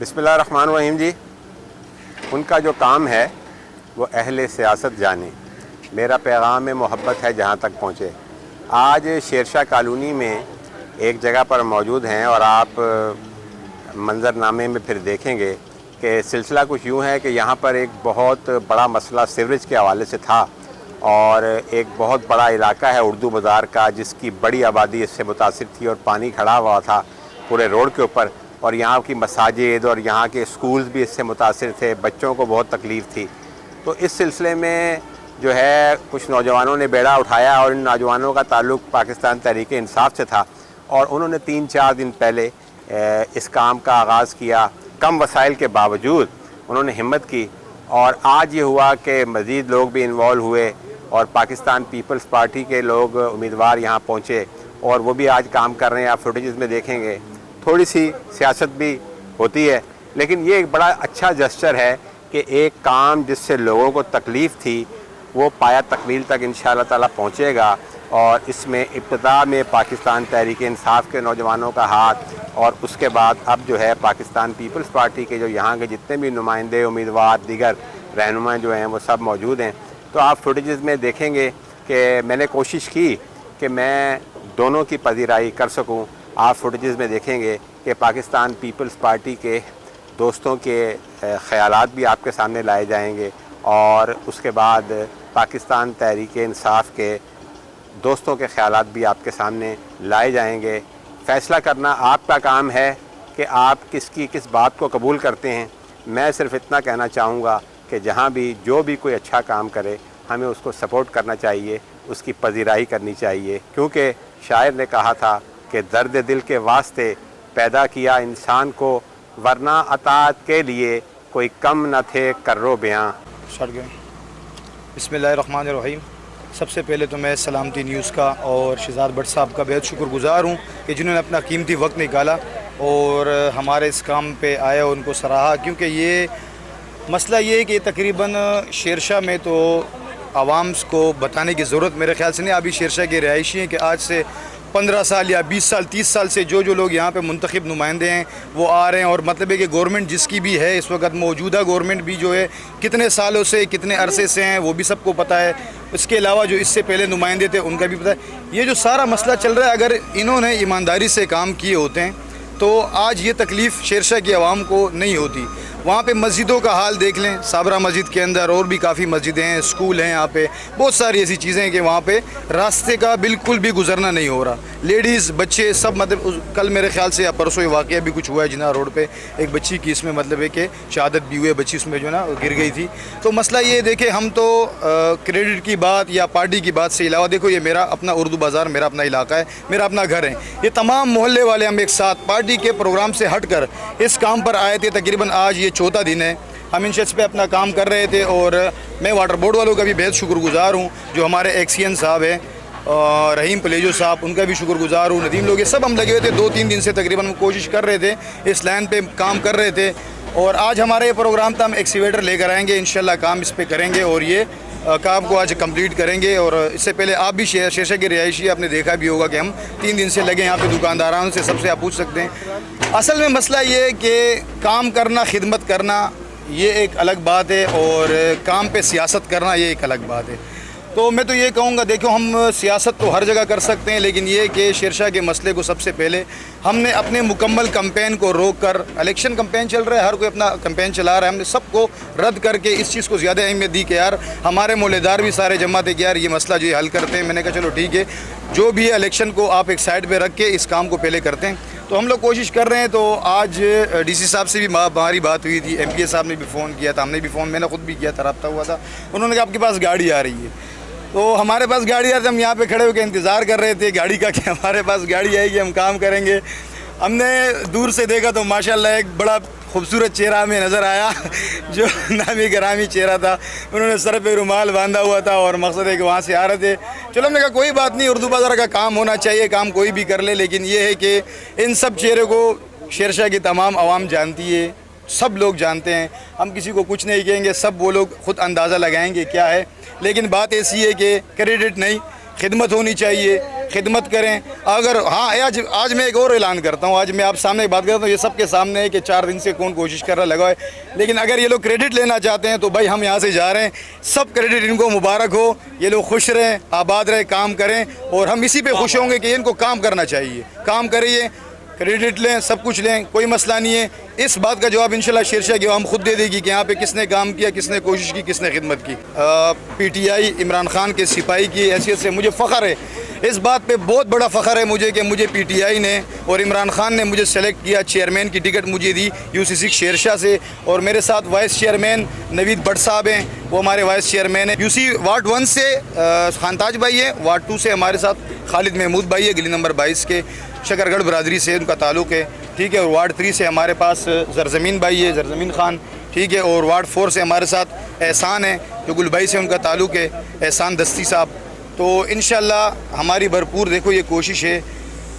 بسم اللہ الرحمن الرحیم جی، ان کا جو کام ہے وہ اہل سیاست جانے، میرا پیغام محبت ہے جہاں تک پہنچے۔ آج شیرشاہ کالونی میں ایک جگہ پر موجود ہیں اور آپ منظرنامے میں پھر دیکھیں گے کہ سلسلہ کچھ یوں ہے کہ یہاں پر ایک بہت بڑا مسئلہ سیوریج کے حوالے سے تھا اور ایک بہت بڑا علاقہ ہے اردو بازار کا جس کی بڑی آبادی اس سے متاثر تھی اور پانی کھڑا ہوا تھا پورے روڈ کے اوپر، اور یہاں کی مساجد اور یہاں کے اسکولز بھی اس سے متاثر تھے، بچوں کو بہت تکلیف تھی۔ تو اس سلسلے میں جو ہے کچھ نوجوانوں نے بیڑا اٹھایا اور ان نوجوانوں کا تعلق پاکستان تحریک انصاف سے تھا اور انہوں نے 3-4 دن پہلے اس کام کا آغاز کیا۔ کم وسائل کے باوجود انہوں نے ہمت کی اور آج یہ ہوا کہ مزید لوگ بھی انوالو ہوئے اور پاکستان پیپلز پارٹی کے لوگ امیدوار یہاں پہنچے اور وہ بھی آج کام کر رہے ہیں۔ آپ فوٹیجز میں دیکھیں گے تھوڑی سی سیاست بھی ہوتی ہے، لیکن یہ ایک بڑا اچھا جسچر ہے کہ ایک کام جس سے لوگوں کو تکلیف تھی وہ پایا تکمیل تک انشاءاللہ تعالی پہنچے گا، اور اس میں ابتدا میں پاکستان تحریک انصاف کے نوجوانوں کا ہاتھ اور اس کے بعد اب جو ہے پاکستان پیپلز پارٹی کے جو یہاں کے جتنے بھی نمائندے، امیدوار، دیگر رہنما جو ہیں وہ سب موجود ہیں۔ تو آپ فوٹیجز میں دیکھیں گے کہ میں نے کوشش کی کہ میں دونوں کی پذیرائی کر سکوں۔ آپ فوٹیجز میں دیکھیں گے کہ پاکستان پیپلز پارٹی کے دوستوں کے خیالات بھی آپ کے سامنے لائے جائیں گے اور اس کے بعد پاکستان تحریک انصاف کے دوستوں کے خیالات بھی آپ کے سامنے لائے جائیں گے۔ فیصلہ کرنا آپ کا کام ہے کہ آپ کس بات کو قبول کرتے ہیں۔ میں صرف اتنا کہنا چاہوں گا کہ جہاں بھی جو بھی کوئی اچھا کام کرے ہمیں اس کو سپورٹ کرنا چاہیے، اس کی پذیرائی کرنی چاہیے، کیونکہ شاعر نے کہا تھا کہ درد دل کے واسطے پیدا کیا انسان کو، ورنہ اطاعت کے لیے کوئی کم نہ تھے کرو بیاں۔ بسم اللہ الرحمن الرحیم۔ سب سے پہلے تو میں سلامتی نیوز کا اور شہزاد بٹ صاحب کا بہت شکر گزار ہوں کہ جنہوں نے اپنا قیمتی وقت نکالا اور ہمارے اس کام پہ آئے اور ان کو سراہا، کیونکہ یہ مسئلہ یہ ہے کہ تقریباً شیرشاہ میں تو عوام کو بتانے کی ضرورت میرے خیال سے نہیں۔ ابھی شیرشاہ کے رہائشی ہیں کہ آج سے 15 سال یا 20 سال 30 سال سے جو لوگ یہاں پہ منتخب نمائندے ہیں وہ آ رہے ہیں، اور مطلب ہے کہ گورنمنٹ جس کی بھی ہے اس وقت، موجودہ گورنمنٹ بھی جو ہے کتنے سالوں سے کتنے عرصے سے ہیں وہ بھی سب کو پتہ ہے۔ اس کے علاوہ جو اس سے پہلے نمائندے تھے ان کا بھی پتہ ہے۔ یہ جو سارا مسئلہ چل رہا ہے، اگر انہوں نے ایمانداری سے کام کیے ہوتے ہیں تو آج یہ تکلیف شیرشاہ کی عوام کو نہیں ہوتی۔ وہاں پہ مسجدوں کا حال دیکھ لیں، صابرہ مسجد کے اندر اور بھی کافی مسجدیں ہیں، اسکول ہیں، یہاں پہ بہت ساری ایسی چیزیں ہیں کہ وہاں پہ راستے کا بالکل بھی گزرنا نہیں ہو رہا۔ لیڈیز، بچے سب، مطلب کل میرے خیال سے یا پرسوں یہ واقعہ بھی کچھ ہوا ہے جناح روڈ پہ، ایک بچی کی اس میں مطلب ہے کہ شہادت بھی ہوئی، بچی اس میں جو ہے نا گر گئی تھی۔ تو مسئلہ یہ دیکھیں، ہم تو کریڈٹ کی بات یا پارٹی کی بات سے علاوہ، دیکھو یہ میرا اپنا اردو بازار، میرا اپنا علاقہ ہے، میرا اپنا گھر ہے۔ یہ تمام محلے والے ہم ایک ساتھ پارٹی کے پروگرام سے ہٹ کر اس کام پر آئے تھے۔ تقریباً آج یہ 4تھا دن ہے، ہم ان شخص پہ اپنا کام کر رہے تھے، اور میں واٹر بورڈ والوں کا بھی بہت شکر گزار ہوں، جو ہمارے ایکسین صاحب ہیں، رحیم پلیجو صاحب، ان کا بھی شکر گزار ہوں، ندیم لوگ، یہ سب ہم لگے ہوئے تھے 2-3 دن سے تقریباً ہم کوشش کر رہے تھے، اس لائن پہ کام کر رہے تھے، اور آج ہمارے یہ پروگرام تھا، ہم ایکسیویٹر لے کر آئیں گے، انشاءاللہ کام اس پہ کریں گے اور یہ کام کو آج کمپلیٹ کریں گے۔ اور اس سے پہلے آپ بھی شیرشاہ کے رہائشی آپ نے دیکھا بھی ہوگا کہ ہم 3 دن سے لگے یہاں پہ، دکانداروں سے سب سے آپ پوچھ سکتے ہیں۔ اصل میں مسئلہ یہ ہے کہ کام کرنا، خدمت کرنا یہ ایک الگ بات ہے، اور کام پہ سیاست کرنا یہ ایک الگ بات ہے۔ تو میں تو یہ کہوں گا، دیکھو ہم سیاست تو ہر جگہ کر سکتے ہیں، لیکن یہ کہ شیرشاہ کے مسئلے کو سب سے پہلے ہم نے اپنے مکمل کمپین کو روک کر، الیکشن کمپین چل رہا ہے، ہر کوئی اپنا کمپین چلا رہا ہے، ہم نے سب کو رد کر کے اس چیز کو زیادہ اہمیت دی کہ یار ہمارے مولدار بھی سارے جمع تھے کہ یار یہ مسئلہ جو یہ حل کرتے ہیں۔ میں نے کہا چلو ٹھیک ہے، جو بھی ہے الیکشن کو آپ ایک سائڈ پہ رکھ کے اس کام کو پہلے کرتے ہیں۔ تو ہم لوگ کوشش کر رہے ہیں۔ تو آج ڈی سی صاحب سے بھی ہماری بات ہوئی تھی، ایم پی اے صاحب نے بھی فون کیا تھا، ہم نے بھی فون، میں نے خود بھی کیا تھا، رابطہ ہوا تھا، انہوں نے کہا آپ کے پاس گاڑی آ رہی ہے۔ تو ہمارے پاس گاڑی آ رہی ہے، ہم یہاں پہ کھڑے ہو کے انتظار کر رہے تھے گاڑی کا کہ ہمارے پاس گاڑی آئے گی، ہم کام کریں گے۔ ہم نے دور سے دیکھا تو ماشاءاللہ ایک بڑا خوبصورت چہرہ ہمیں نظر آیا، جو نامی گرامی چہرہ تھا، انہوں نے سر پہ رومال باندھا ہوا تھا اور مقصد ہے کہ وہاں سے آ رہے تھے۔ چلو ہم نے کہا کوئی بات نہیں، اردو بازار کا کام ہونا چاہیے، کام کوئی بھی کر لے، لیکن یہ ہے کہ ان سب چہرے کو شیرشاہ کی تمام عوام جانتی ہے، سب لوگ جانتے ہیں، ہم کسی کو کچھ نہیں کہیں گے، سب وہ لوگ خود اندازہ لگائیں گے کیا ہے۔ لیکن بات ایسی ہے کہ کریڈٹ نہیں، خدمت ہونی چاہیے, خدمت کریں. اگر ہاں آج میں ایک اور اعلان کرتا ہوں, آج میں آپ سامنے ایک بات کرتا ہوں, یہ سب کے سامنے ہے کہ 4 دن سے کون کوشش کر رہا لگا ہے, لیکن اگر یہ لوگ کریڈٹ لینا چاہتے ہیں تو بھائی ہم یہاں سے جا رہے ہیں, سب کریڈٹ ان کو مبارک ہو, یہ لوگ خوش رہیں, آباد رہیں, کام کریں, اور ہم اسی پہ خوش ہوں گے کہ ان کو کام کرنا چاہیے. کام کریے, کریڈٹ لیں, سب کچھ لیں, کوئی مسئلہ نہیں ہے. اس بات کا جواب انشاءاللہ شیرشاہ کی عوام خود دے دے گی کہ یہاں پہ کس نے کام کیا, کس نے کوشش کی, کس نے خدمت کی. P T I Imran Khan کے سپاہی کی حیثیت سے مجھے فخر ہے, اس بات پہ بہت بڑا فخر ہے مجھے کہ مجھے پی ٹی آئی نے اور عمران خان نے مجھے سلیکٹ کیا, چیئرمین کی ٹکٹ مجھے دی UC6 شیرشاہ سے, اور میرے ساتھ وائس چیئرمین نوید بٹ صاحب ہیں, وہ ہمارے وائس چیئرمین ہیں. UC وارڈ 1 سے خانتاج بھائی ہیں, وارڈ 2 سے ہمارے ساتھ خالد محمود بھائی ہے, گلی نمبر 22 کے, شکرگڑھ برادری سے ان کا تعلق ہے, ٹھیک ہے. اور وارڈ 3 سے ہمارے پاس زرزمین بھائی ہے, زرزمین خان, ٹھیک ہے. اور وارڈ 4 سے ہمارے ساتھ احسان ہے, جو گلبئی سے ان کا تعلق ہے, احسان دستی صاحب. تو انشاءاللہ ہماری بھرپور دیکھو یہ کوشش ہے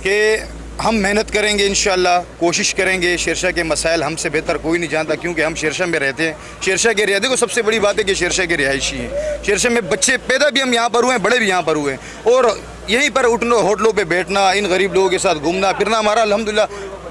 کہ ہم محنت کریں گے, انشاءاللہ کوشش کریں گے. شیرشاہ کے مسائل ہم سے بہتر کوئی نہیں جانتا, کیونکہ ہم شیرشاہ میں رہتے ہیں, شیرشاہ کے دیکھو سب سے بڑی بات ہے کہ شیرشاہ کے رہائشی ہیں. شیرشاہ میں بچے پیدا بھی ہم یہاں پر ہوئے ہیں, بڑے بھی یہاں پر ہوئے ہیں, اور یہیں پر اٹھنا, ہوٹلوں پہ بیٹھنا, ان غریب لوگوں کے ساتھ گھومنا پھرنا ہمارا الحمدللہ,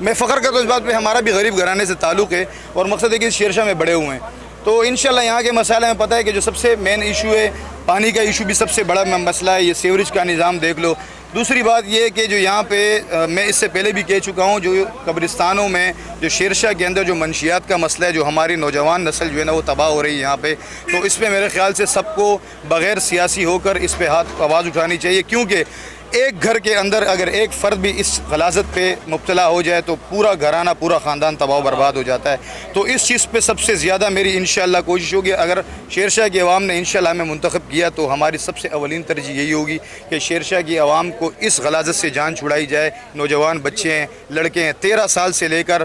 میں فخر کرتا ہوں اس بات پہ, ہمارا بھی غریب گھرانے سے تعلق ہے, اور مقصد ہے کہ شیرشاہ میں بڑے ہوئے ہیں. تو انشاءاللہ یہاں کے مسائل ہمیں پتہ ہے کہ جو سب سے مین ایشو ہے پانی کا ایشو بھی سب سے بڑا مسئلہ ہے, یہ سیوریج کا نظام دیکھ لو. دوسری بات یہ ہے کہ جو یہاں پہ میں اس سے پہلے بھی کہہ چکا ہوں, جو قبرستانوں میں جو شیرشاہ کے اندر جو منشیات کا مسئلہ ہے, جو ہماری نوجوان نسل جو ہے نا وہ تباہ ہو رہی ہے یہاں پہ, تو اس پہ میرے خیال سے سب کو بغیر سیاسی ہو کر اس پہ آواز اٹھانی چاہیے. کیونکہ ایک گھر کے اندر اگر ایک فرد بھی اس غلاظت پہ مبتلا ہو جائے تو پورا گھرانہ, پورا خاندان تباہ و برباد ہو جاتا ہے. تو اس چیز پہ سب سے زیادہ میری انشاءاللہ کوشش ہوگی, اگر شیرشاہ کی عوام نے انشاءاللہ ہمیں منتخب کیا تو ہماری سب سے اولین ترجیح یہی ہوگی کہ شیرشاہ کی عوام کو اس غلاظت سے جان چھڑائی جائے. نوجوان بچے ہیں, لڑکے ہیں, 13 سال سے لے کر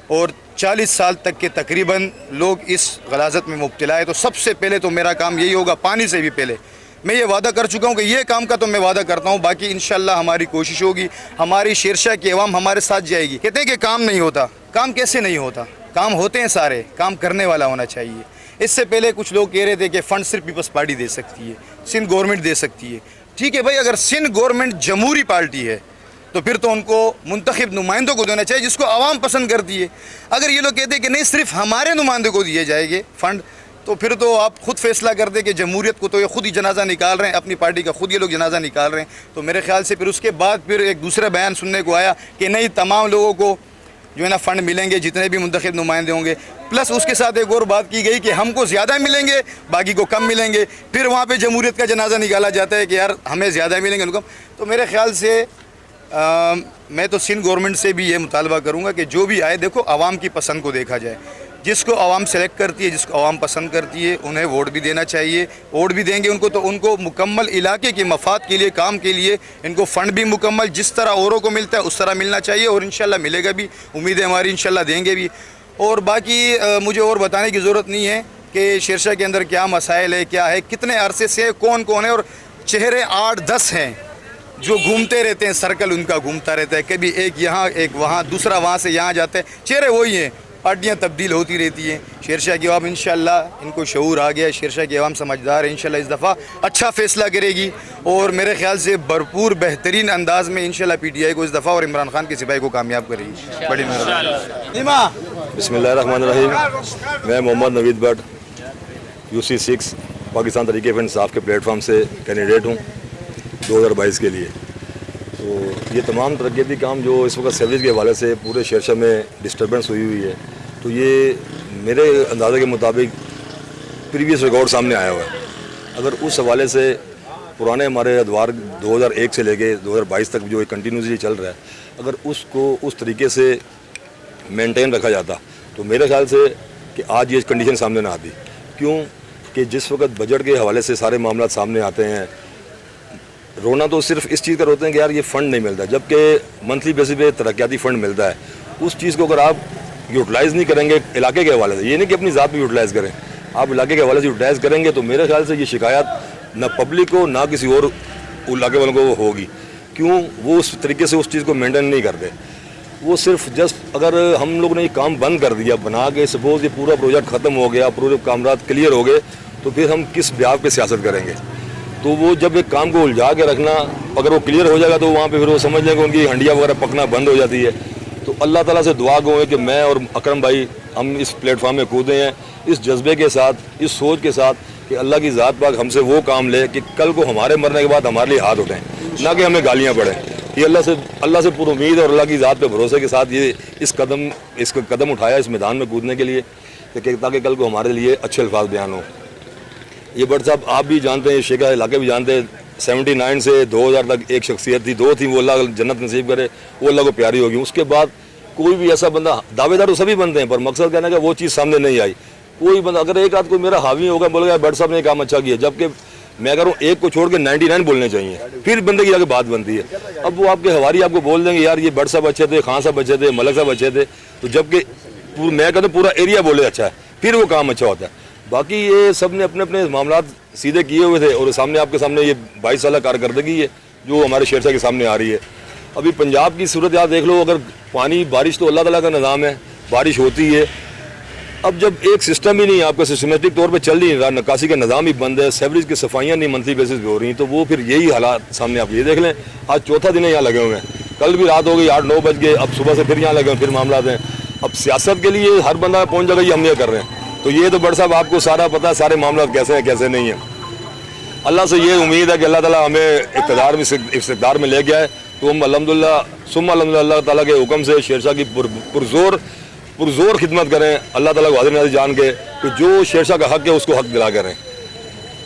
اور 40 سال تک کے تقریباً لوگ اس غلاظت میں مبتلا ہے. تو سب سے پہلے تو میرا کام یہی ہوگا, پانی سے بھی پہلے میں یہ وعدہ کر چکا ہوں کہ یہ کام کا تو میں وعدہ کرتا ہوں, باقی انشاءاللہ ہماری کوشش ہوگی, ہماری شیرشاہ کی عوام ہمارے ساتھ جائے گی. کہتے ہیں کہ کام نہیں ہوتا, کام کیسے نہیں ہوتا, کام ہوتے ہیں سارے, کام کرنے والا ہونا چاہیے. اس سے پہلے کچھ لوگ کہہ رہے تھے کہ فنڈ صرف پیپلز پارٹی دے سکتی ہے, سندھ گورنمنٹ دے سکتی ہے. ٹھیک ہے بھائی, اگر سندھ گورنمنٹ جمہوری پارٹی ہے تو پھر تو ان کو منتخب نمائندوں کو دینا چاہیے جس کو عوام پسند کرتی ہے. اگر یہ لوگ کہتے ہیں کہ نہیں صرف ہمارے نمائندوں کو دیے جائے گے فنڈ, تو پھر تو آپ خود فیصلہ کر دیں کہ جمہوریت کو تو یہ خود ہی جنازہ نکال رہے ہیں, اپنی پارٹی کا خود یہ لوگ جنازہ نکال رہے ہیں. تو میرے خیال سے پھر اس کے بعد پھر ایک دوسرا بیان سننے کو آیا کہ نہیں تمام لوگوں کو جو ہے نا فنڈ ملیں گے, جتنے بھی منتخب نمائندے ہوں گے. پلس اس کے ساتھ ایک اور بات کی گئی کہ ہم کو زیادہ ملیں گے, باقی کو کم ملیں گے. پھر وہاں پہ جمہوریت کا جنازہ نکالا جاتا ہے کہ یار ہمیں زیادہ ملیں گے, ان کو کم. تو میرے خیال سے میں تو سندھ گورنمنٹ سے بھی یہ مطالبہ کروں گا کہ جو بھی آئے, دیکھو عوام کی پسند کو دیکھا جائے. جس کو عوام سلیکٹ کرتی ہے, جس کو عوام پسند کرتی ہے, انہیں ووٹ بھی دینا چاہیے. ووٹ بھی دیں گے ان کو تو ان کو مکمل علاقے کے مفاد کے لیے, کام کے لیے ان کو فنڈ بھی مکمل جس طرح اوروں کو ملتا ہے اس طرح ملنا چاہیے, اور انشاءاللہ ملے گا بھی, امید ہے ہماری انشاءاللہ دیں گے بھی. اور باقی مجھے اور بتانے کی ضرورت نہیں ہے کہ شیرشاہ کے اندر کیا مسائل ہے, کیا ہے, کتنے عرصے سے کون کون ہے, اور چہرے 8-10 ہیں جو گھومتے رہتے ہیں, سرکل ان کا گھومتا رہتا ہے, کبھی ایک یہاں ایک وہاں, دوسرا وہاں سے یہاں جاتے ہیں. چہرے وہی ہیں, پارٹیاں تبدیل ہوتی رہتی ہیں. شیرشاہ کی عوام انشاءاللہ ان کو شعور آ گیا, شیرشاہ کی عوام سمجھدار ہے, انشاءاللہ اس دفعہ اچھا فیصلہ کرے گی, اور میرے خیال سے بھرپور بہترین انداز میں انشاءاللہ پی ٹی آئی کو اس دفعہ اور عمران خان کے سپاہی کو کامیاب کرے گی. بڑی مہربانی. بسم اللہ الرحمن الرحیم. میں محمد نوید بٹ UC6 پاکستان تحریک انصاف کے پلیٹ فارم سے کینڈیڈیٹ ہوں 2022 کے لیے. تو یہ تمام ترقیاتی کام جو اس وقت سیوریج کے حوالے سے پورے شیرشاہ میں ڈسٹربنس ہوئی ہے, تو یہ میرے اندازے کے مطابق پریویس ریکارڈ سامنے آیا ہوا ہے. اگر اس حوالے سے پرانے ہمارے ادوار 2001 سے لے کے 2022 تک جو کنٹینیوسلی چل رہا ہے, اگر اس کو اس طریقے سے مینٹین رکھا جاتا تو میرے خیال سے کہ آج یہ کنڈیشن سامنے نہ آتی. کیوں کہ جس وقت بجٹ کے حوالے سے سارے معاملات سامنے آتے ہیں, رونا تو صرف اس چیز کا روتے ہیں کہ یار یہ فنڈ نہیں ملتا, جبکہ منتھلی بیسس پہ ترقیاتی فنڈ ملتا ہے. اس چیز کو اگر آپ یوٹیلائز نہیں کریں گے علاقے کے حوالے سے, یہ نہیں کہ اپنی ذات پہ یوٹیلائز کریں, آپ علاقے کے حوالے سے یوٹیلائز کریں گے تو میرے خیال سے یہ شکایت نہ پبلک کو نہ کسی اور علاقے والوں کو ہوگی. کیوں وہ اس طریقے سے اس چیز کو مینٹین نہیں کرتے. وہ صرف جسٹ اگر ہم لوگ نے یہ کام بند کر دیا بنا کے, سپوز یہ پورا پروجیکٹ ختم ہو گیا, پورے کامرات کلیئر ہو گئے, تو پھر ہم کس بیاہ پہ سیاست کریں گے. تو وہ جب ایک کام کو الجھا کے رکھنا، اگر وہ کلیئر ہو جائے گا تو وہاں پہ پھر وہ سمجھ لیں کہ ان کی ہنڈیاں وغیرہ پکنا بند ہو جاتی ہے. تو اللہ تعالیٰ سے دعا گو ہے کہ میں اور اکرم بھائی ہم اس پلیٹ فارم میں کودے ہیں اس جذبے کے ساتھ، اس سوچ کے ساتھ کہ اللہ کی ذات پاک ہم سے وہ کام لے کہ کل کو ہمارے مرنے کے بعد ہمارے لیے ہاتھ اٹھیں، نہ کہ ہمیں گالیاں پڑیں. یہ اللہ سے پر امید اور اللہ کی ذات پہ بھروسے کے ساتھ یہ اس قدم اٹھایا اس میدان میں کودنے کے لیے کہ تاکہ کل کو ہمارے لیے اچھے الفاظ بیان ہوں. یہ بٹ صاحب آپ بھی جانتے ہیں، شیخا علاقے بھی جانتے ہیں، 79 سے 2000 تک ایک شخصیت تھی، 2 تھیں، وہ اللہ جنت نصیب کرے، وہ اللہ کو پیاری ہوگی. اس کے بعد کوئی بھی ایسا بندہ، دعوے دار تو سبھی بنتے ہیں پر مقصد کہنا کہ وہ چیز سامنے نہیں آئی. کوئی بندہ اگر ایک آدھ کوئی میرا حاوی ہوگا بولے گا بٹ صاحب نے کام اچھا کیا، جبکہ میں اگر ہوں ایک کو چھوڑ کے 99 بولنے چاہیے، پھر بندے کی جا کے بات بنتی ہے. اب وہ آپ کے حواری آپ کو بول دیں گے یار یہ بٹ صاحب اچھے تھے، خان صاحب اچھے تھے، ملک صاحب اچھے تھے، تو جبکہ میں کہتا ہوں پورا ایریا بولے اچھا ہے، پھر وہ کام اچھا ہوتا ہے. باقی یہ سب نے اپنے اپنے معاملات سیدھے کیے ہوئے تھے اور سامنے آپ کے سامنے یہ 22 سالہ کارکردگی ہے جو ہمارے شیرشاہ کے سامنے آ رہی ہے. ابھی پنجاب کی صورتحال دیکھ لو، اگر پانی بارش تو اللہ تعالیٰ کا نظام ہے، بارش ہوتی ہے. اب جب ایک سسٹم ہی نہیں آپ کا سسٹمیٹک طور پہ چل نہیں رہا، نکاسی کا نظام ہی بند ہے، سیوریج کی صفائیاں نہیں منتھلی بیسس پہ ہو رہی ہیں، تو وہ پھر یہی حالات سامنے آپ یہ دیکھ لیں. آج چوتھا دن ہے یہاں لگے ہوئے ہیں، کل بھی رات ہو گئی 8-9 بج گئے، اب صبح سے پھر یہاں لگے ہوئے، پھر معاملات ہیں. اب سیاست کے لیے ہر بندہ پہنچ جائے گا یہ ہم یہ کر رہے ہیں، تو یہ تو بڑا صاحب آپ کو سارا پتہ ہے سارے معاملات کیسے ہیں کیسے نہیں ہیں. اللہ سے یہ امید ہے کہ اللہ تعالیٰ ہمیں اقتدار میں لے گیا ہے، تو ہم الحمدللہ ثم الحمدللہ اللہ تعالیٰ کے حکم سے شیرشاہ کی پرزور خدمت کریں، اللہ تعالیٰ کو حاضر ناظر جان کے کہ جو شیرشاہ کا حق ہے اس کو حق دلا کریں.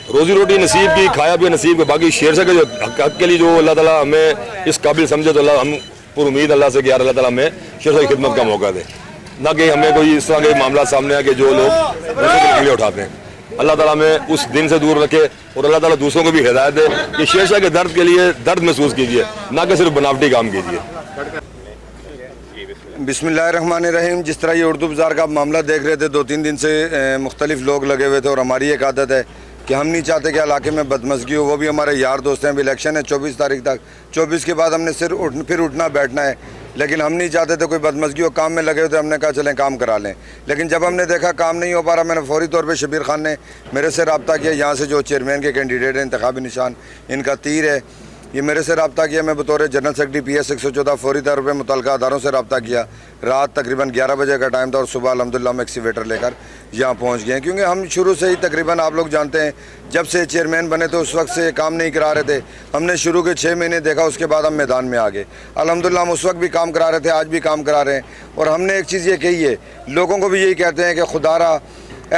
روزی روٹی نصیب کی، کھایا پیا نصیب کی، باقی شیرشاہ کے جو حق کے لیے جو اللہ تعالیٰ ہمیں اس قابل سمجھے تو اللہ ہم پر امید اللہ سے کہ یار اللہ تعالیٰ ہمیں شیرشاہ کی خدمت کا موقع دے، نہ کہ ہمیں کوئی اس طرح کے معاملات سامنے آ کے جو لوگ دوسروں کے اٹھاتے ہیں. اللہ تعالیٰ ہمیں اس دن سے دور رکھے اور اللہ تعالیٰ دوسروں کو بھی ہدایت دے کہ شیرشاہ کے درد کے لیے درد محسوس کیجیے، نہ کہ صرف بناوٹی کام کیجیے. بسم اللہ الرحمن الرحیم. جس طرح یہ اردو بازار کا معاملہ دیکھ رہے تھے، 2-3 دن سے مختلف لوگ لگے ہوئے تھے اور ہماری ایک عادت ہے کہ ہم نہیں چاہتے کہ علاقے میں بدمزگی ہو. وہ بھی ہمارے یار دوست ہیں. ابھی الیکشن ہے 24 تاریخ تک، 24 کے بعد ہم نے پھر اٹھنا بیٹھنا ہے، لیکن ہم نہیں چاہتے تھے کوئی بدمزگی ہو. کام میں لگے ہوئے تھے، ہم نے کہا چلیں کام کرا لیں. لیکن جب ہم نے دیکھا کام نہیں ہو پا رہا، میں نے فوری طور پہ شبیر خان نے میرے سے رابطہ کیا. یہاں سے جو چیئرمین کے کینڈیڈیٹ ہیں، انتخابی نشان ان کا تیر ہے، یہ میرے سے رابطہ کیا. میں بطور جنرل سیکرٹری PS 114 فوری طور پہ متعلقہ اداروں سے رابطہ کیا. رات تقریباً 11 بجے کا ٹائم تھا اور صبح الحمدللہ ہم ایکسیویٹر لے کر یہاں پہنچ گئے ہیں. کیونکہ ہم شروع سے ہی تقریباً آپ لوگ جانتے ہیں جب سے چیئرمین بنے تو اس وقت سے کام نہیں کرا رہے تھے. ہم نے شروع کے 6 مہینے دیکھا، اس کے بعد ہم میدان میں آ گئے. الحمدللہ ہم اس وقت بھی کام کرا رہے تھے، آج بھی کام کرا رہے ہیں. اور ہم نے ایک چیز یہ کہی ہے، لوگوں کو بھی یہی کہتے ہیں کہ خدا را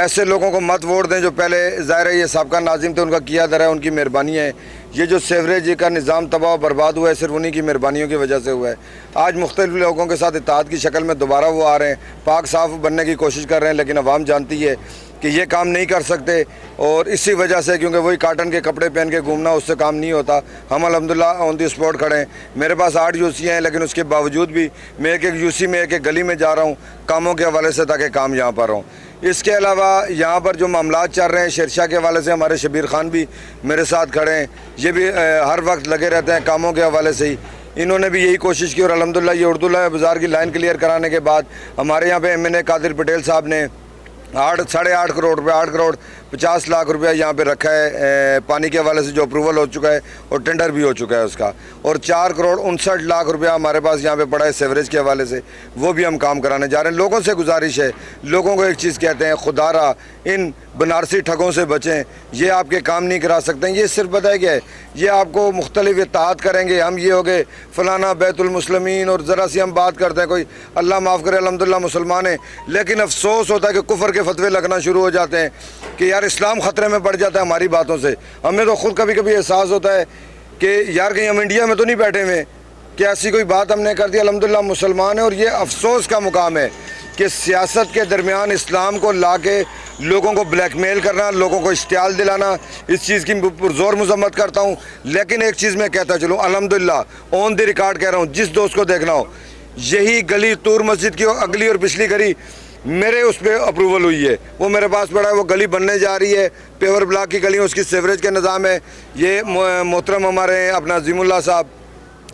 ایسے لوگوں کو مت ووٹ دیں جو پہلے ظاہر ہے یہ سابقہ ناظم تھے، ان کا کیا درا ہے، ان کی مہربانی ہے. یہ جو سیوریج کا نظام تباہ و برباد ہوا ہے صرف انہی کی مہربانیوں کی وجہ سے ہوا ہے. آج مختلف لوگوں کے ساتھ اتحاد کی شکل میں دوبارہ وہ آ رہے ہیں، پاک صاف بننے کی کوشش کر رہے ہیں، لیکن عوام جانتی ہے کہ یہ کام نہیں کر سکتے. اور اسی وجہ سے کیونکہ وہی کاٹن کے کپڑے پہن کے گھومنا اس سے کام نہیں ہوتا. ہم الحمدللہ آن دی اسپاٹ کھڑے ہیں. میرے پاس 8 UC ہیں، لیکن اس کے باوجود بھی میں ایک UC میں ایک گلی میں جا رہا ہوں کاموں کے حوالے سے تاکہ کام یہاں پر ہوں. اس کے علاوہ یہاں پر جو معاملات چل رہے ہیں شیرشاہ کے حوالے سے، ہمارے شبیر خان بھی میرے ساتھ کھڑے ہیں، یہ بھی ہر وقت لگے رہتے ہیں کاموں کے حوالے سے ہی. انہوں نے بھی یہی کوشش کی اور الحمدللہ یہ اردو بازار کی لائن کلیئر کرانے کے بعد ہمارے یہاں پہ MNA قادر پٹیل صاحب نے 8.5 کروڑ روپے 8 کروڑ 50 لاکھ روپیہ یہاں پہ رکھا ہے پانی کے حوالے سے، جو اپروول ہو چکا ہے اور ٹینڈر بھی ہو چکا ہے اس کا. اور 4 کروڑ 59 لاکھ روپیہ ہمارے پاس یہاں پہ پڑا ہے سیوریج کے حوالے سے، وہ بھی ہم کام کرانے جا رہے ہیں. لوگوں سے گزارش ہے، لوگوں کو ایک چیز کہتے ہیں، خدا را ان بنارسی ٹھگوں سے بچیں، یہ آپ کے کام نہیں کرا سکتے ہیں. یہ صرف بتایا گیا ہے یہ آپ کو مختلف اتحاد کریں گے، ہم یہ ہو گئے فلانا بیت المسلمین اور ذرا سی ہم بات کرتے ہیں، کوئی اللہ معاف کرے الحمدللہ مسلمان ہیں، لیکن افسوس ہوتا ہے کہ کفر کے فتوے لگنا شروع ہو جاتے ہیں کہ یار اسلام خطرے میں پڑ جاتا ہے ہماری باتوں سے. ہمیں تو خود کبھی کبھی احساس ہوتا ہے کہ یار کہیں ہم انڈیا میں تو نہیں بیٹھے ہوئے کہ ایسی کوئی بات ہم نے کر دی. الحمدللہ مسلمان ہیں اور یہ افسوس کا مقام ہے کہ سیاست کے درمیان اسلام کو لا کے لوگوں کو بلیک میل کرنا، لوگوں کو اشتعال دلانا، اس چیز کی پرزور مذمت کرتا ہوں. لیکن ایک چیز میں کہتا چلوں، الحمدللہ آن دی ریکارڈ کہہ رہا ہوں، جس دوست کو دیکھنا ہو، یہی گلی طور مسجد کی اگلی اور پچھلی گلی میرے اس پہ اپروول ہوئی ہے، وہ میرے پاس پڑا ہے، وہ گلی بننے جا رہی ہے، پیور بلاک کی گلی، اس کی سیوریج کا نظام ہے. یہ محترم ہمارے ہیں اپنا عظیم اللہ صاحب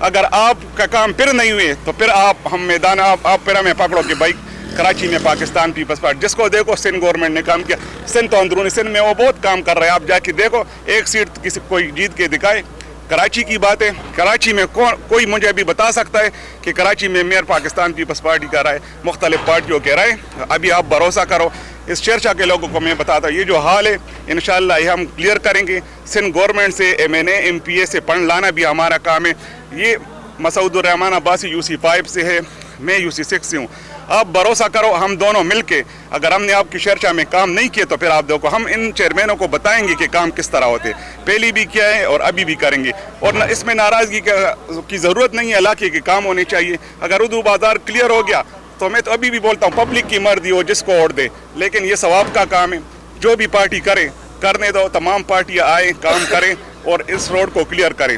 اگر آپ کا کام پھر نہیں ہوئے تو پھر آپ ہم میدان آپ پھر ہمیں پکڑو کہ بھائی کراچی میں پاکستان پیپلز پارٹی جس کو دیکھو سندھ گورنمنٹ نے کام کیا. سندھ تو اندرونی سندھ میں وہ بہت کام کر رہے ہیں. آپ جا کے دیکھو ایک سیٹ کسی کوئی جیت کے دکھائے. کراچی کی بات ہے, کراچی میں کوئی مجھے ابھی بتا سکتا ہے کہ کراچی میں میئر پاکستان پیپلز پارٹی کا رہا ہے, مختلف پارٹیوں کے رہے. ابھی آپ بھروسہ کرو, اس شیرشاہ کے لوگوں کو میں بتاتا ہوں یہ جو حال ہے انشاءاللہ یہ ہم کلیئر کریں گے. سندھ گورنمنٹ سے MNA MPA سے فنڈ لانا بھی ہمارا کام ہے. یہ مسعود الرحمان عباسی UC5 سے ہے, میں UC6 سے ہوں. آپ بھروسہ کرو ہم دونوں مل کے, اگر ہم نے آپ کی شیرشاہ میں کام نہیں کیے تو پھر آپ دیکھو ہم ان چیئرمینوں کو بتائیں گے کہ کام کس طرح ہوتے, پہلی بھی کیا ہے اور ابھی بھی کریں گے. اور اس میں ناراضگی کی ضرورت نہیں ہے, علاقے کے کام ہونے چاہیے. اگر اردو بازار کلیئر ہو گیا تو میں تو ابھی بھی بولتا ہوں پبلک کی مرضی ہو جس کو ووٹ دے, لیکن یہ ثواب کا کام ہے. جو بھی پارٹی کرے کرنے دو, تمام پارٹیاں آئیں کام کریں اور اس روڈ کو کلیئر کریں.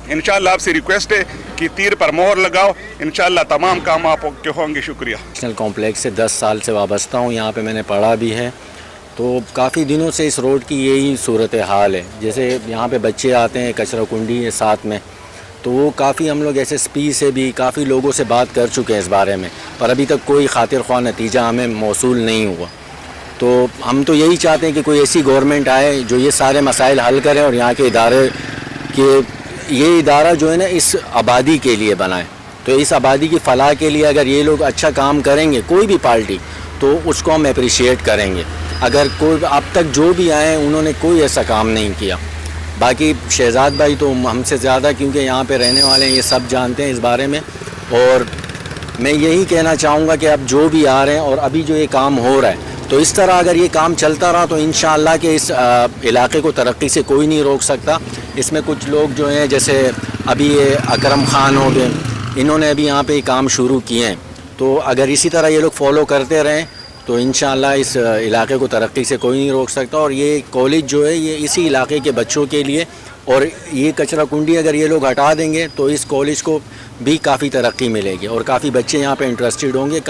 انشاءاللہ آپ سے ریکویسٹ ہے کہ تیر پر مہر لگاؤ, انشاءاللہ تمام کام آپ کے ہوں گے. شکریہ. نیشنل کمپلیکس سے 10 سال سے وابستہ ہوں, یہاں پہ میں نے پڑھا بھی ہے. تو کافی دنوں سے اس روڈ کی یہی صورت حال ہے. جیسے یہاں پہ بچے آتے ہیں, کچرا کنڈی ہے ساتھ میں, تو وہ کافی ہم لوگ SSP سے بھی کافی لوگوں سے بات کر چکے ہیں اس بارے میں, پر ابھی تک کوئی خاطر خواہ نتیجہ ہمیں موصول نہیں ہوا. تو ہم تو یہی چاہتے ہیں کہ کوئی ایسی گورنمنٹ آئے جو یہ سارے مسائل حل کرے اور یہاں کے ادارے کے یہ ادارہ جو ہے نا اس آبادی کے لیے بنائے. تو اس آبادی کی فلاح کے لیے اگر یہ لوگ اچھا کام کریں گے, کوئی بھی پارٹی, تو اس کو ہم اپریشیٹ کریں گے. اگر کوئی اب تک جو بھی آئے انہوں نے کوئی ایسا کام نہیں کیا. باقی شہزاد بھائی تو ہم سے زیادہ کیونکہ یہاں پہ رہنے والے ہیں, یہ سب جانتے ہیں اس بارے میں. اور میں یہی کہنا چاہوں گا کہ اب جو بھی آ رہے ہیں اور ابھی جو یہ کام ہو رہا ہے, تو اس طرح اگر یہ کام چلتا رہا تو انشاءاللہ کہ اس علاقے کو ترقی سے کوئی نہیں روک سکتا. اس میں کچھ لوگ جو ہیں جیسے ابھی یہ اکرم خان ہو گئے, انہوں نے ابھی یہاں پہ کام شروع کیے ہیں. تو اگر اسی طرح یہ لوگ فالو کرتے رہیں تو انشاءاللہ اس علاقے کو ترقی سے کوئی نہیں روک سکتا. اور یہ کالج جو ہے یہ اسی علاقے کے بچوں کے لیے, اور یہ کچرا کنڈی اگر یہ لوگ ہٹا دیں گے تو اس کالج کو بھی کافی ترقی ملے گی اور کافی بچے یہاں پہ انٹرسٹڈ ہوں گے.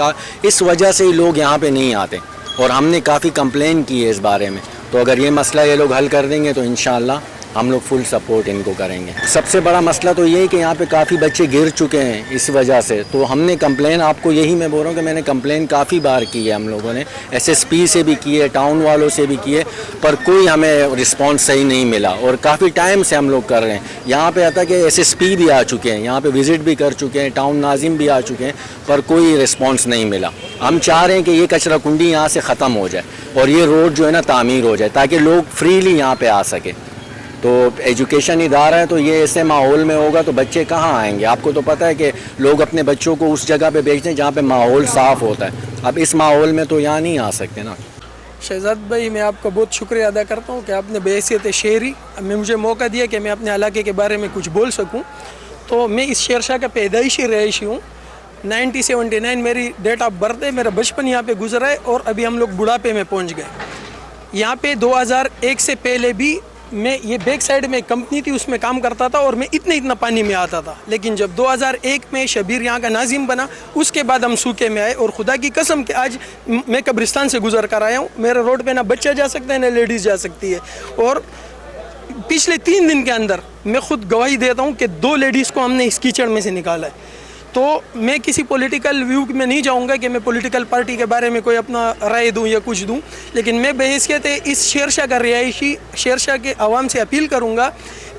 اس وجہ سے ہی لوگ یہاں پہ نہیں آتے, اور ہم نے کافی کمپلین کی ہے اس بارے میں. تو اگر یہ مسئلہ یہ لوگ حل کر دیں گے تو انشاءاللہ ہم لوگ فل سپورٹ ان کو کریں گے. سب سے بڑا مسئلہ تو یہ ہے کہ یہاں پہ کافی بچے گر چکے ہیں اس وجہ سے. تو ہم نے کمپلین, آپ کو یہی میں بول رہا ہوں کہ میں نے کمپلین کافی بار کی ہے, ہم لوگوں نے SSP سے بھی کی ہے, ٹاؤن والوں سے بھی کی ہے, پر کوئی ہمیں رسپانس صحیح نہیں ملا. اور کافی ٹائم سے ہم لوگ کر رہے ہیں. یہاں پہ آتا کہ SSP بھی آ چکے ہیں, یہاں پہ وزٹ بھی کر چکے ہیں, ٹاؤن ناظم بھی آ چکے ہیں, پر کوئی رسپانس نہیں ملا. ہم چاہ رہے ہیں کہ یہ کچرا کنڈی یہاں سے ختم ہو جائے اور یہ روڈ جو ہے نا تعمیر ہو جائے تاکہ لوگ فریلی یہاں پہ آ سکے. تو ایجوکیشن ادارہ ہے, تو یہ ایسے ماحول میں ہوگا تو بچے کہاں آئیں گے. آپ کو تو پتہ ہے کہ لوگ اپنے بچوں کو اس جگہ پہ بھیجتے ہیں جہاں پہ ماحول صاف ہوتا ہے. اب اس ماحول میں تو یہاں نہیں آ سکتے نا. شہزاد بھائی, میں آپ کا بہت شکریہ ادا کرتا ہوں کہ آپ نے بحیثیت شہری میں مجھے موقع دیا کہ میں اپنے علاقے کے بارے میں کچھ بول سکوں. تو میں اس شیرشاہ کا پیدائشی رہائشی ہوں. 1979 میری ڈیٹ آف برتھ ہے. میرا بچپن یہاں پہ گزرا ہے اور ابھی ہم لوگ بڑھاپے میں پہنچ گئے. یہاں پہ 2001 سے پہلے بھی میں یہ بیک سائڈ میں کمپنی تھی, اس میں کام کرتا تھا اور میں اتنا پانی میں آتا تھا. لیکن جب 2001 میں شبیر یہاں کا ناظم بنا, اس کے بعد ہم سوکھے میں آئے. اور خدا کی قسم کہ آج میں قبرستان سے گزر کر آیا ہوں. میرے روڈ پہ نہ بچہ جا سکتا ہے نہ لیڈیز جا سکتی ہے. اور پچھلے 3 دن کے اندر میں خود گواہی دیتا ہوں کہ 2 لیڈیز کو ہم نے اس کیچڑ میں سے نکالا ہے. تو میں کسی پولیٹیکل ویو میں نہیں جاؤں گا کہ میں پولیٹیکل پارٹی کے بارے میں کوئی اپنا رائے دوں یا کچھ دوں, لیکن میں بحیثیت اس شیرشاہ کا رہائشی شیرشاہ کے عوام سے اپیل کروں گا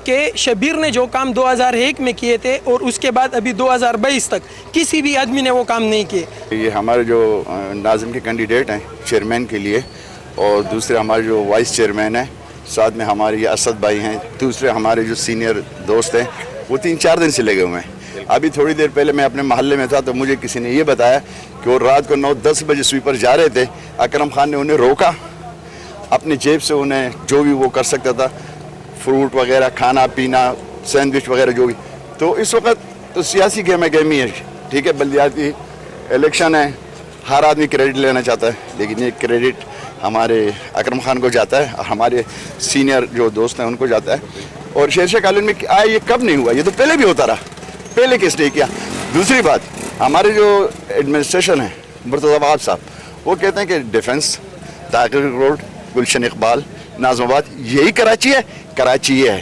کہ شبیر نے جو کام 2001 میں کیے تھے اور اس کے بعد ابھی 2022 تک کسی بھی آدمی نے وہ کام نہیں کیے. یہ ہمارے جو ناظم کے کینڈیڈیٹ ہیں چیئرمین کے لیے, اور دوسرے ہمارے جو وائس چیئرمین ہیں, ساتھ میں ہمارے یہ اسد بھائی ہیں, دوسرے ہمارے جو سینئر دوست ہیں, وہ 3-4 دن سے لگے ہوئے ہیں. ابھی تھوڑی دیر پہلے میں اپنے محلے میں تھا تو مجھے کسی نے یہ بتایا کہ وہ رات کو 9-10 بجے سویپر جا رہے تھے. اکرم خان نے انہیں روکا, اپنی جیب سے انہیں جو بھی وہ کر سکتا تھا, فروٹ وغیرہ, کھانا پینا, سینڈوچ وغیرہ جو بھی. تو اس وقت تو سیاسی گہما گہمی ہے, ٹھیک ہے, بلدیاتی الیکشن ہے, ہر آدمی کریڈٹ لینا چاہتا ہے, لیکن یہ کریڈٹ ہمارے اکرم خان کو جاتا ہے اور ہمارے سینئر جو دوست ہیں ان کو جاتا ہے. اور شیرشاہ کالونی میں آیا یہ کب نہیں ہوا, یہ تو پہلے بھی ہوتا رہا, پہلے کس نے کیا. دوسری بات, ہمارے جو ایڈمنسٹریشن ہے مرتضی وہاب صاحب, وہ کہتے ہیں کہ ڈیفنس, تحقیق روڈ, گلشن اقبال, ناظم آباد, یہی کراچی ہے. کراچی یہ ہے.